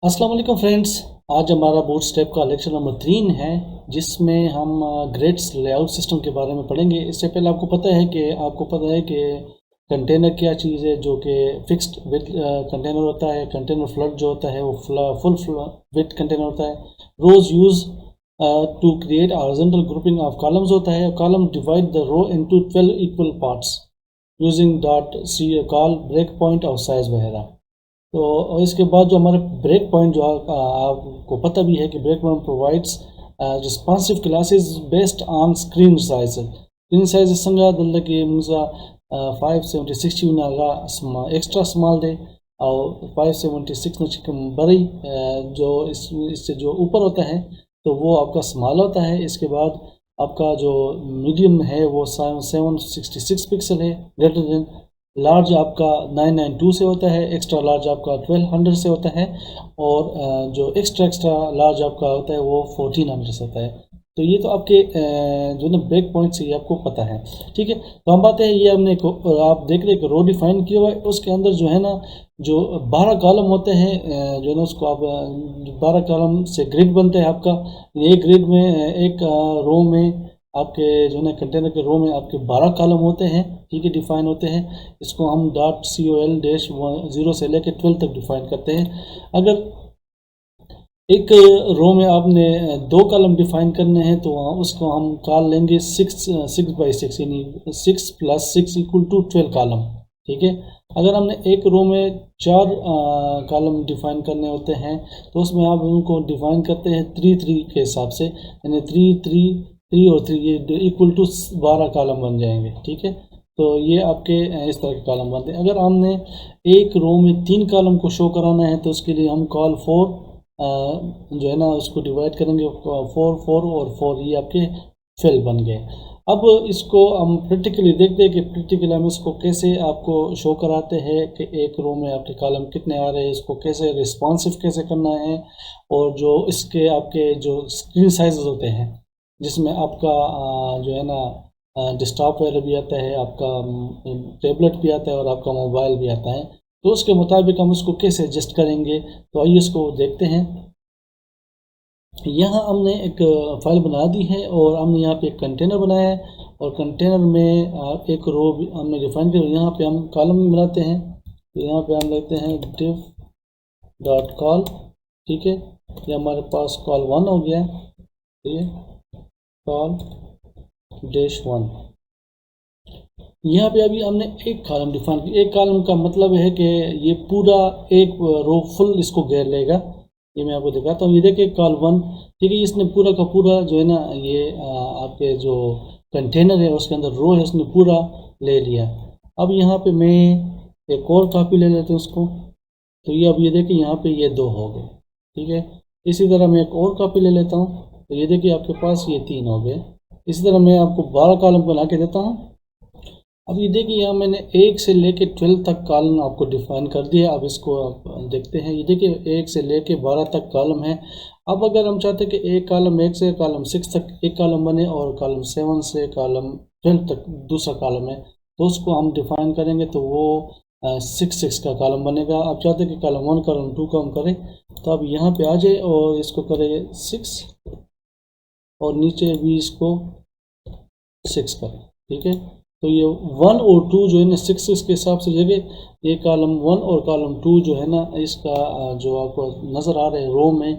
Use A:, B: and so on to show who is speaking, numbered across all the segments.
A: अस्सलाम वालेकुम फ्रेंड्स। आज हमारा बूटस्ट्रैप का लेक्चर नंबर 3 है, जिसमें हम ग्रिड्स लेआउट सिस्टम के बारे में पढ़ेंगे। इससे पहले आपको पता है कि कंटेनर क्या चीज़ है, जो कि फिक्स्ड विथ कंटेनर होता है। कंटेनर फ्लड जो होता है वो फुल विथ कंटेनर होता है। Rows use to create horizontal grouping of columns होता है। Column divide the row into 12 equal parts using dot c col break point और साइज वगैरह। तो और इसके बाद जो हमारे ब्रेक पॉइंट जो आपको पता भी है कि break point provides responsive classes based on screen size संगा मुझा 576 एक्स्ट्रा स्मॉल दे और 576 बड़ी जो इससे जो ऊपर होता है तो वो आपका स्मॉल होता है। इसके बाद आपका जो मीडियम है वो 766 पिक्सल है, ग्रेटर देन लार्ज आपका 992 से होता है, एक्स्ट्रा लार्ज आपका 1200 से होता है और जो एक्स्ट्रा लार्ज आपका होता है वो 1400 से होता है। तो ये तो आपके जो ना ब्रेक पॉइंट से ये आपको पता है, ठीक है। तो हम बात है ये हमने आप देख रहे हैं कि रो डिफाइन किया हुआ है, उसके अंदर जो है ना जो 12 कॉलम होते हैं, जो है ना उसको आप 12 कॉलम से ग्रिड बनते हैं आपका। एक ग्रिड में एक रो में आपके जो है ना कंटेनर के रो में आपके 12 कॉलम होते हैं, ठीक है, डिफाइन होते हैं। इसको हम dot C O L dash 0 से लेकर 12 तक डिफाइन करते हैं। अगर एक रो में आपने दो कॉलम डिफाइन करने हैं तो उसको हम कॉल लेंगे 6 यानी 6 + 6 = 12 कॉलम, ठीक है। अगर हमने एक रो में 4 कॉलम डिफाइन करने होते हैं तो उसमें आप उनको डिफाइन करते हैं 3 3 के हिसाब से, यानी 3 3 3 और 3 ये इक्वल टू 12 कॉलम बन जाएंगे, ठीक है। तो ये आपके इस तरह के कॉलम बनते हैं। अगर हमने एक रो में 3 कॉलम को शो कराना है तो उसके लिए हम कॉल 4 जो है ना उसको डिवाइड करेंगे 4 4 और 4, ये आपके फेल बन गए। अब इसको हम प्रैक्टिकली देखते हैं कि प्रैक्टिकली हम इसको कैसे आपको शो कराते हैं कि एक रो में आपके कॉलम कितने आ रहे हैं, इसको कैसे रिस्पॉन्सिव कैसे करना है। और जो इसके आपके जो स्क्रीन साइजेस होते हैं, जिसमें आपका जो है ना डेस्कटॉप वगैरह भी आता है, आपका टैबलेट भी आता है और आपका मोबाइल भी आता है, तो उसके मुताबिक हम उसको कैसे एडजस्ट करेंगे। तो आइए इसको देखते हैं। यहाँ हमने एक फाइल बना दी है और हमने यहाँ पे एक कंटेनर बनाया है और कंटेनर में एक रो भी हमने डिफाइन किया। यहाँ पे हम कॉलम बनाते हैं, तो यहाँ पे हम लेते हैं div डॉट कॉल, ठीक है। ये हमारे पास कॉल 1 हो गया, ठीक है, कॉल डैश 1। यहाँ पे अभी हमने एक कॉलम डिफाइन किया। एक कॉलम का मतलब है कि ये पूरा एक रो फुल इसको घेर लेगा। ये मैं आपको दिखाता हूँ, ये देखिए कॉल 1, ठीक है, इसने पूरा का पूरा जो है ना ये आपके जो कंटेनर है उसके अंदर रो है उसने पूरा ले लिया। अब यहाँ पे मैं एक और कॉपी ले लेता हूँ उसको, तो ये अब ये देखिए यहाँ पे ये 2 हो गए, ठीक है। इसी तरह मैं एक और कॉपी ले लेता हूँ, तो ये देखिए आपके पास ये 3 हो गए। इसी तरह मैं आपको 12 कॉलम बना के देता हूँ। अब ये देखिए यहाँ मैंने 1 से लेके 12 तक कॉलम आपको डिफाइन कर दिया। अब इसको आप देखते हैं, ये देखिए 1 से लेके 12 तक कॉलम है। अब अगर हम चाहते हैं कि एक कॉलम 1 से कॉलम 6 तक एक कॉलम बने और कॉलम 7 से कॉलम 12 तक दूसरा कॉलम है, तो उसको हम डिफाइन करेंगे तो वो 6 6 का कॉलम बनेगा। आप चाहते हैं कि कॉलम 1 कॉलम 2 का हम करें, तो आप यहाँ पे आ जाए और इसको करें 6 और नीचे भी इसको 6 करें, ठीक है। तो ये 1 और 2 जो है ना 6 6 के हिसाब से जगह ये कॉलम 1 और कॉलम 2 जो है ना इसका जो आपको नज़र आ रहा है रो में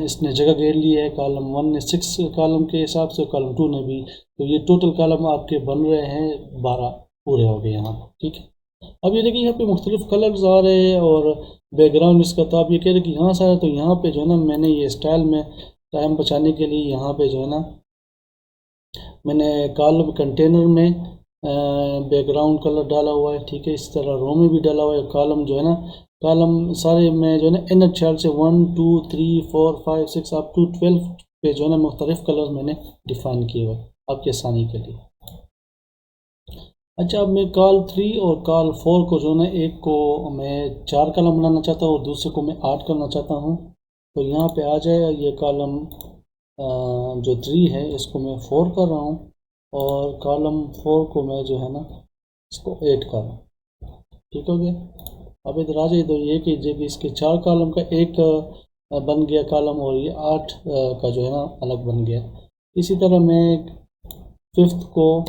A: इसने जगह घेर ली है। कॉलम 1 ने 6 कॉलम के हिसाब से, कॉलम 2 ने भी। तो ये टोटल कॉलम आपके बन रहे हैं 12 पूरे हो गए यहाँ, ठीक है। अब ये देखिए यहाँ पे मुख्तलिफ कलर्स आ रहे हैं और बैकग्राउंड इसका, तो आप ये कह रहे हैं कि यहाँ से आया, तो यहाँ पे जो है ना मैंने ये स्टाइल में टाइम बचाने के लिए यहाँ पे जो है ना मैंने कॉलम कंटेनर में बैकग्राउंड कलर डाला हुआ है, ठीक है। इस तरह रो में भी डाला हुआ है। कॉलम जो है ना कॉलम सारे में जो है ना इनर चार्ट से 1 2 3 4 5 6 अप टू 12 पे जो है ना मुख्तलिफ कलर मैंने डिफाइन किए हुए आपके आसानी के लिए। अच्छा, अब मैं कॉल 3 और कॉल 4 को जो है ना एक को मैं 4 कॉलम बनाना चाहता हूँ और दूसरे को मैं 8 करना चाहता हूँ। तो यहाँ पे आ जाए ये कॉलम जो 3 है इसको मैं 4 कर रहा हूँ और कॉलम 4 को मैं जो है ना इसको 8 कर रहा हूँ, ठीक हो गया। अब इधर आ जाइए तो ये कि जब इसके 4 कॉलम का एक बन गया कॉलम और ये 8 का जो है ना अलग बन गया। इसी तरह मैं फिफ्थ को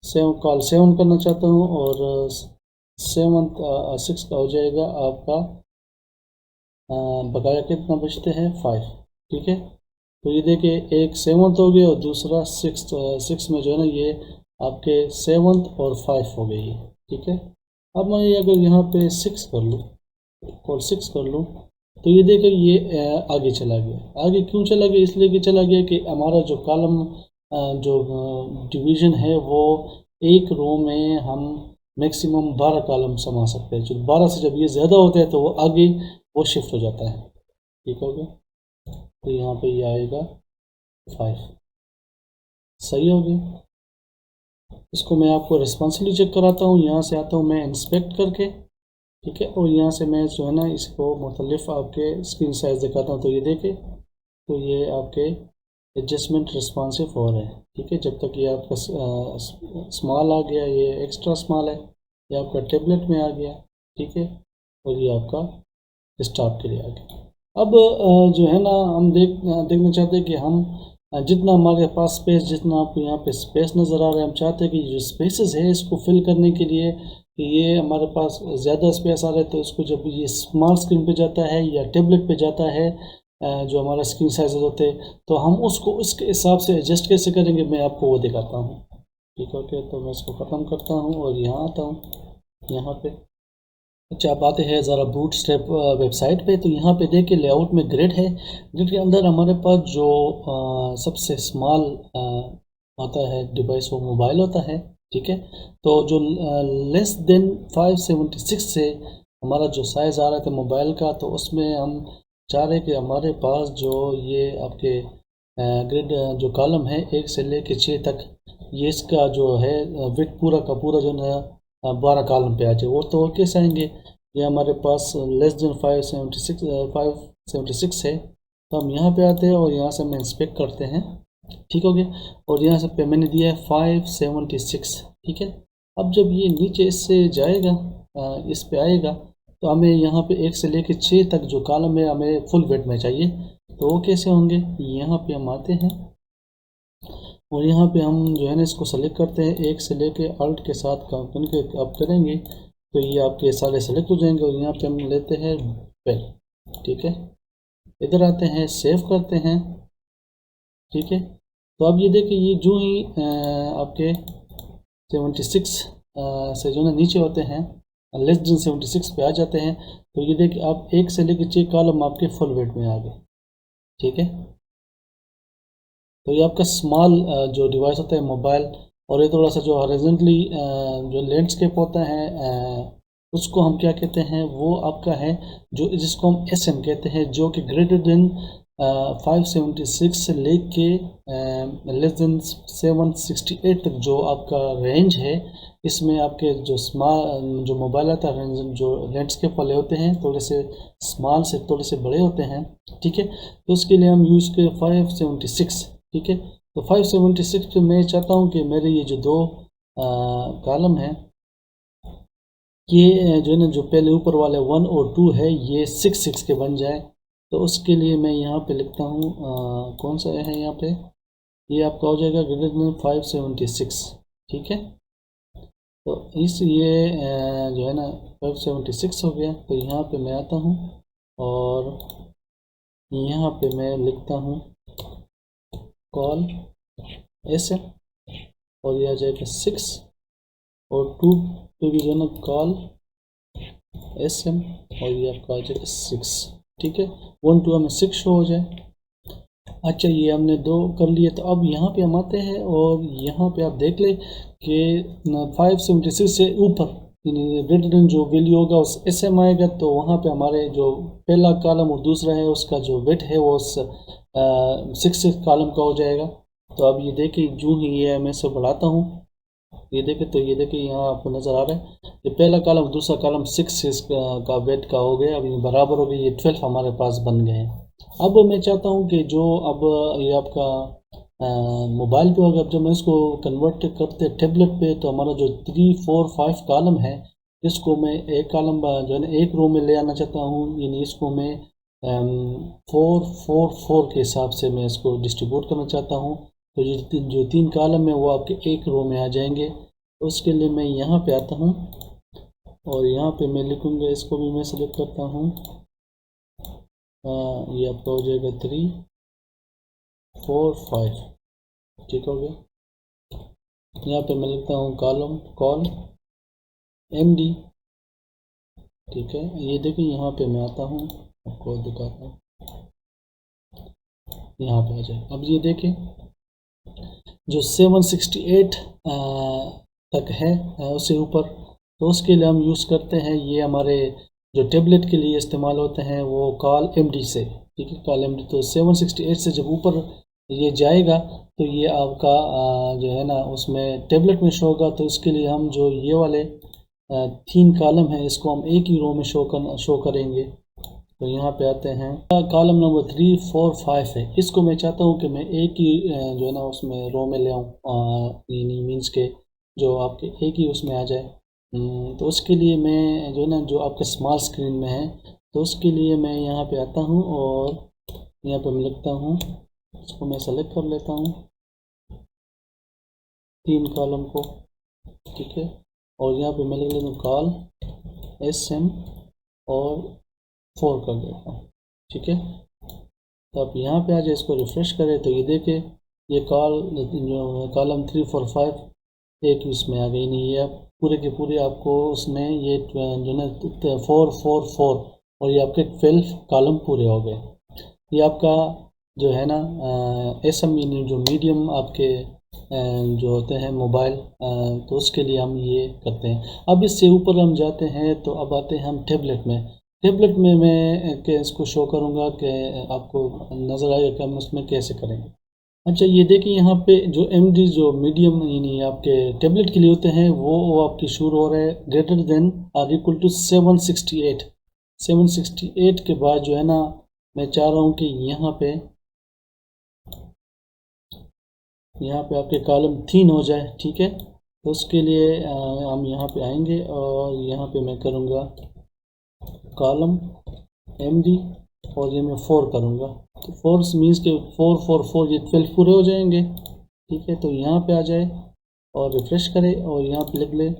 A: 7 करना चाहता हूँ और 6 का हो जाएगा आपका बकाया कितना बचते हैं 5। ठीक है, तो ये देखिए एक 7th हो गया और दूसरा 6 में जो है ना ये आपके 7th और 5 हो गई है। ठीक है, अब मैं अगर यहाँ पे 6 कर लूँ और 6 कर लूँ तो ये देखिए ये आगे चला गया। आगे क्यों चला गया? इसलिए कि चला गया कि हमारा जो कॉलम जो डिवीज़न है वो एक रो में हम मैक्सिमम 12 कॉलम समा सकते हैं। जो 12 से जब ये ज़्यादा होता है तो वो आगे वो शिफ्ट हो जाता है। ठीक हो गया, तो यहाँ पे ये आएगा 5। सही हो गया। इसको मैं आपको रिस्पॉन्सिबली चेक कराता हूँ। यहाँ से आता हूँ मैं इंस्पेक्ट करके। ठीक है, और यहाँ से मैं जो है ना इसको मुख्तलिफ आपके स्क्रीन साइज़ दिखाता हूँ। तो ये देखें, तो ये आपके एडजस्टमेंट रिस्पॉन्सिव हो रहे हैं। ठीक है, जब तक ये आपका स्मॉल आ गया, ये एक्स्ट्रा स्मॉल है, ये आपका टेबलेट में आ गया। ठीक है, और ये आपका स्टॉप के लिए आ गया। अब जो है ना हम देखना चाहते हैं कि हम जितना हमारे पास स्पेस, जितना आपको यहाँ पे स्पेस नज़र आ रहा है, हम चाहते हैं कि जो स्पेसेस है इसको फिल करने के लिए कि ये हमारे पास ज़्यादा स्पेस आ रहा है, तो इसको जब ये स्मॉल स्क्रीन पे जाता है या टेबलेट पे जाता है जो हमारा स्क्रीन साइज होते हैं, तो हम उसको उसके हिसाब से एडजस्ट कैसे करेंगे मैं आपको वो दिखाता हूँ। ठीक है, ओके, तो मैं इसको ख़त्म करता हूँ और यहाँ आता हूँ यहाँ पे। अच्छा, आप आते हैं ज़रा बूट स्ट्रैप वेबसाइट पे। तो यहाँ पे देखिए लेआउट में ग्रिड है। ग्रिड के अंदर हमारे पास जो सबसे स्मॉल आता है डिवाइस वो मोबाइल होता है। ठीक है, तो जो लेस देन 576 से हमारा जो साइज़ आ रहा था मोबाइल का, तो उसमें हम चाह रहे कि हमारे पास जो ये आपके ग्रिड जो कॉलम है 1 से लेके 6 तक, ये इसका जो है विड्थ पूरा का पूरा जो है 12 कॉलम पे आ जाए। वो तो कैसे आएंगे? ये हमारे पास लेस देन 576 है, तो हम यहाँ पे आते हैं और यहाँ से हम इंस्पेक्ट करते हैं। ठीक हो गया, और यहाँ से पे मैंने दिया है 576। ठीक है, अब जब ये नीचे इससे जाएगा इस पे आएगा, तो हमें यहाँ पे 1 से लेके 6 तक जो कॉलम है हमें फुल वेट में चाहिए। तो वो कैसे होंगे? यहाँ पे हम आते हैं और यहाँ पे हम जो है ना इसको सेलेक्ट करते हैं। 1 से लेके अल्ट के साथ काम करके आप करेंगे तो ये आपके सारे सेलेक्ट हो जाएंगे और यहाँ पे हम लेते हैं पेल। ठीक है, इधर आते हैं, सेव करते हैं। ठीक है, तो अब ये देखिए ये जो ही आपके 76 से जो ना नीचे होते हैं, लेस देन 76 पे आ जाते हैं, तो ये देखिए आप 1 से लेके 6 कॉलम आपके फुल वेट में आ गए। ठीक है, तो ये आपका स्मॉल जो डिवाइस होता है मोबाइल, और ये थोड़ा सा जो हॉरिजॉन्टली जो लैंडस्केप होता है उसको हम क्या कहते हैं? वो आपका है जो जिसको हम SM कहते हैं, जो कि ग्रेटर देन 576 से लेके लेस देन 768 तक जो आपका रेंज है, इसमें आपके जो स्मॉल जो मोबाइल आता है जो लैंडस्केप वाले होते हैं थोड़े से स्मॉल से थोड़े से बड़े होते हैं। ठीक है, तो उसके लिए हम यूज़ करें 576। ठीक है, तो 576 पे मैं चाहता हूँ कि मेरे ये जो दो कॉलम हैं ये जो है ना जो पहले ऊपर वाले 1 और 2 है ये 6 के बन जाए। तो उसके लिए मैं यहाँ पे लिखता हूँ कौन सा है यहाँ पे, ये आपका हो जाएगा ग्रेटर देन 576। ठीक है, तो इस ये जो है ना 576 हो गया। तो यहाँ पे मैं आता हूँ और यहाँ पे मैं लिखता हूँ कॉल SM और ये आ जाएगा 6 और 2 पे भी जो है ना कॉल SM और ये आपका आ जाएगा 6। ठीक है, 1 2 हमें 6 शो हो जाए। अच्छा, ये हमने 2 कर लिए। तो अब यहाँ पे हम आते हैं और यहाँ पे आप देख लें कि 576 से ऊपर ग्रेटर देन जो वैल्यू होगा उस SM आएगा, तो वहाँ पे हमारे जो पहला कॉलम और दूसरा है उसका जो वेट है वो 6 कॉलम का हो जाएगा। तो अब ये देखिए जो ही ये मैं इसे बढ़ाता हूँ, ये देखिए, तो ये देखिए यहाँ आपको नज़र आ रहा है ये पहला कॉलम दूसरा कॉलम 6 का वेट का हो गया। अब ये बराबर हो गई, ये 12 हमारे पास बन गए हैं। अब मैं चाहता हूँ कि जो अब ये आपका मोबाइल पे होगा, अब जब मैं इसको कन्वर्ट करते टेबलेट पे, तो हमारा जो 3 4 5 कॉलम है इसको मैं एक कॉलम जो है ना एक रो में ले आना चाहता हूँ, यानी इसको मैं 4 4 4 के हिसाब से मैं इसको डिस्ट्रीब्यूट करना चाहता हूँ। तो जो तीन कॉलम है वो आपके एक रो में आ जाएंगे। तो उसके लिए मैं यहाँ पे आता हूँ और यहाँ पे मैं लिखूँगा, इसको भी मैं सेलेक्ट करता हूँ। ये आपका हो जाएगा 3 4 5। ठीक हो गया। यहाँ पे मैं लिखता हूँ कॉलम कॉल MD। ठीक है, ये देखिए यहाँ पे मैं आता हूँ, आपको दिखाता हूँ, यहाँ पे आ जाए। अब ये देखें जो 768 तक है उससे ऊपर, तो उसके लिए हम यूज़ करते हैं, ये हमारे जो टेबलेट के लिए इस्तेमाल होते हैं वो कॉल MD से। ठीक है, कॉल MD। तो 768 से जब ऊपर ये जाएगा तो ये आपका जो है ना उसमें टेबलेट में शो होगा। तो उसके लिए हम जो ये वाले 3 कॉलम हैं इसको हम एक ही रो में शो करेंगे। तो यहाँ पे आते हैं, कॉलम नंबर 3 4 5 है, इसको मैं चाहता हूँ कि मैं एक ही जो है ना उसमें रो में ले आऊँ, यानी मीन्स के जो आपके एक ही उसमें आ जाए। तो उसके लिए मैं जो है ना जो आपके स्मॉल स्क्रीन में है, तो उसके लिए मैं यहाँ पे आता हूँ और यहाँ पे मैं लिखता हूँ, इसको मैं सेलेक्ट कर लेता हूँ 3 कॉलम को। ठीक है, और यहाँ पे मैं लिख लेता हूँ कॉल SM और 4 कर देता हूँ। ठीक है, तो आप यहाँ पे आ जाए, इसको रिफ़्रेश करें तो ये देखें ये जो कॉलम 3 4 5 एक इसमें आ गई। नहीं, ये आप पूरे के पूरे आपको उसने ये जो ना 4 4 4 और ये आपके 12 कॉलम पूरे हो गए। ये आपका जो है ना SM यानी जो मीडियम आपके जो होते हैं मोबाइल, तो उसके लिए हम ये करते हैं। अब इससे ऊपर हम जाते हैं, तो अब आते हैं हम टेबलेट में। टेबलेट में मैं इसको शो करूँगा कि आपको नज़र आएगा कि हम उसमें कैसे करेंगे। अच्छा, ये देखिए यहाँ पे जो MD जो मीडियम यानी आपके टेबलेट के लिए होते हैं वो आपकी शुरू हो रहा है greater than or equal to 768। 768 के बाद जो है ना मैं चाह रहा हूँ कि यहाँ पे आपके कॉलम 3 हो जाए। ठीक है, तो उसके लिए हम यहाँ पे आएंगे और यहाँ पे मैं करूँगा कॉलम MD और ये मैं 4 करूँगा। तो 4 मीन्स के 4 4 4 ये 12 पूरे हो जाएंगे। ठीक है, तो यहाँ पे आ जाए और रिफ़्रेश करें और यहाँ पे लिख ले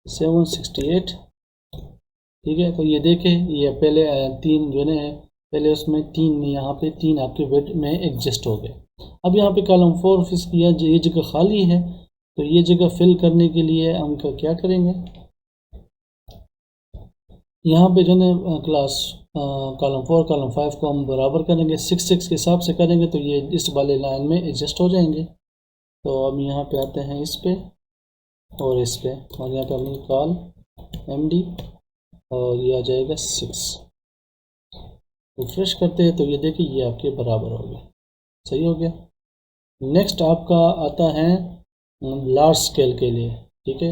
A: 768। ठीक है, तो ये देखें ये पहले 3 जो है पहले उसमें 3 यहाँ पे 3 आपके वेट में एडजस्ट हो गए। अब यहाँ पे कॉलम 4 फिक्स किया, ये जगह खाली है, तो ये जगह फिल करने के लिए हम क्या करेंगे, यहाँ पे जो है क्लास कॉलम 4 कॉलम 5 को हम बराबर करेंगे, 6 6 के हिसाब से करेंगे तो ये इस वाले लाइन में एडजस्ट हो जाएंगे। तो अब यहाँ पे आते हैं इस पे और इस पे, और यहाँ पे हम कॉल MD और ये आ जाएगा 6। रिफ्रेश करते हैं तो ये देखिए ये आपके बराबर हो गया। सही हो गया। नेक्स्ट आपका आता है लार्ज स्केल के लिए। ठीक है,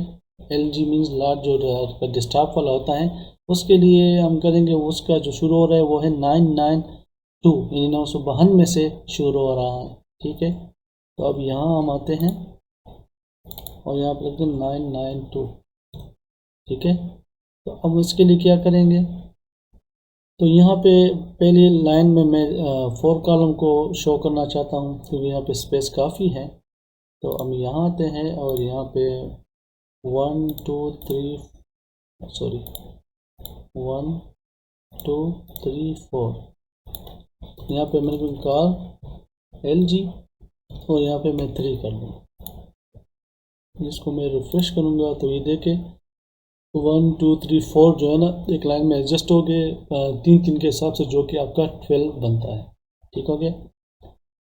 A: LG मीन्स लार्ज, जो डेस्कटॉप वाला होता है उसके लिए हम करेंगे, उसका जो शुरू हो रहा है वो है 992 यानी 952 में से शुरू हो रहा है। ठीक है, तो अब यहाँ हम आते हैं और यहाँ पर लिखते हैं 992। ठीक है, तो अब इसके लिए क्या करेंगे, तो यहाँ पे पहली लाइन में मैं 4 कॉलम को शो करना चाहता हूँ क्योंकि यहाँ पे स्पेस काफ़ी है। तो हम यहाँ आते हैं और यहाँ पे 1 2 3 सॉरी 1 2 3 4 यहाँ पे मैंने कॉल LG और यहाँ पे मैं 3 कर दूँ। इसको मैं रिफ़्रेश करूँगा तो ये देखें 1 2 3 4 जो है ना एक लाइन में एडजस्ट हो गए 3 3 के हिसाब से, जो कि आपका 12 बनता है। ठीक हो गया।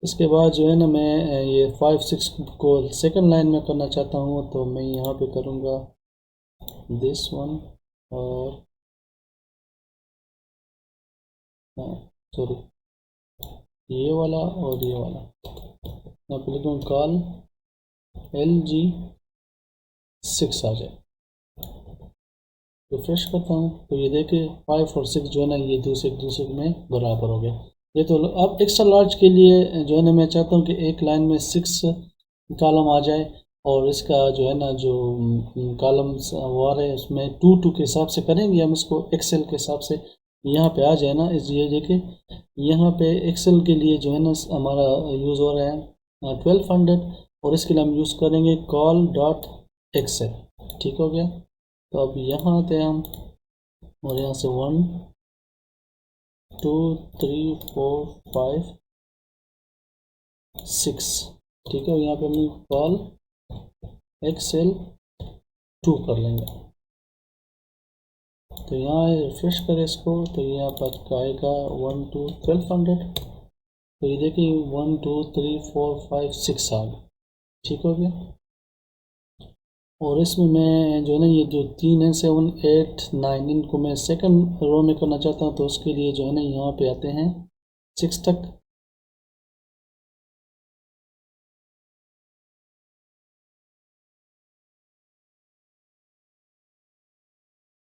A: इसके बाद जो है ना मैं ये 5 6 को सेकंड लाइन में करना चाहता हूँ, तो मैं यहाँ पे करूँगा दिस वन और सॉरी ये वाला और ये वाला, यहाँ पे लिखूँ कॉल LG 6 आ जाए। रिफ्रेश करता हूँ तो ये देखिए 5 और 6 जो है ना ये दूसरे में बराबर हो गया। ये तो अब एक्स्ट्रा लार्ज के लिए जो है ना मैं चाहता हूँ कि एक लाइन में 6 कॉलम आ जाए, और इसका जो है ना जो कॉलम्स वो आ रहे हैं उसमें 2 के हिसाब से करेंगे हम इसको एक्सेल के हिसाब से। यहाँ पे आ जाए ना इस ये देखिए यहाँ पे एक्सेल के लिए जो है ना हमारा यूज़ हो रहा है 1200 और इसके लिए हम यूज़ करेंगे कॉल डॉट एक्सेल। ठीक हो गया। तो अब यहाँ आते हैं हम और यहाँ से 1 2 3 4 5 6 ठीक है। यहाँ पे हम कॉल एक्सेल 2 कर लेंगे। तो यहाँ रिफ्रेश करें इसको तो यहाँ पर आएगा 1 2 1200। तो ये देखिए 1 2 3 4 5 6 आ गए। ठीक हो गया। और इसमें मैं जो है ना ये जो 3 है 7 8 9 इनको मैं सेकंड रो में करना चाहता हूँ तो उसके लिए जो है ना यहाँ पे आते हैं 6 तक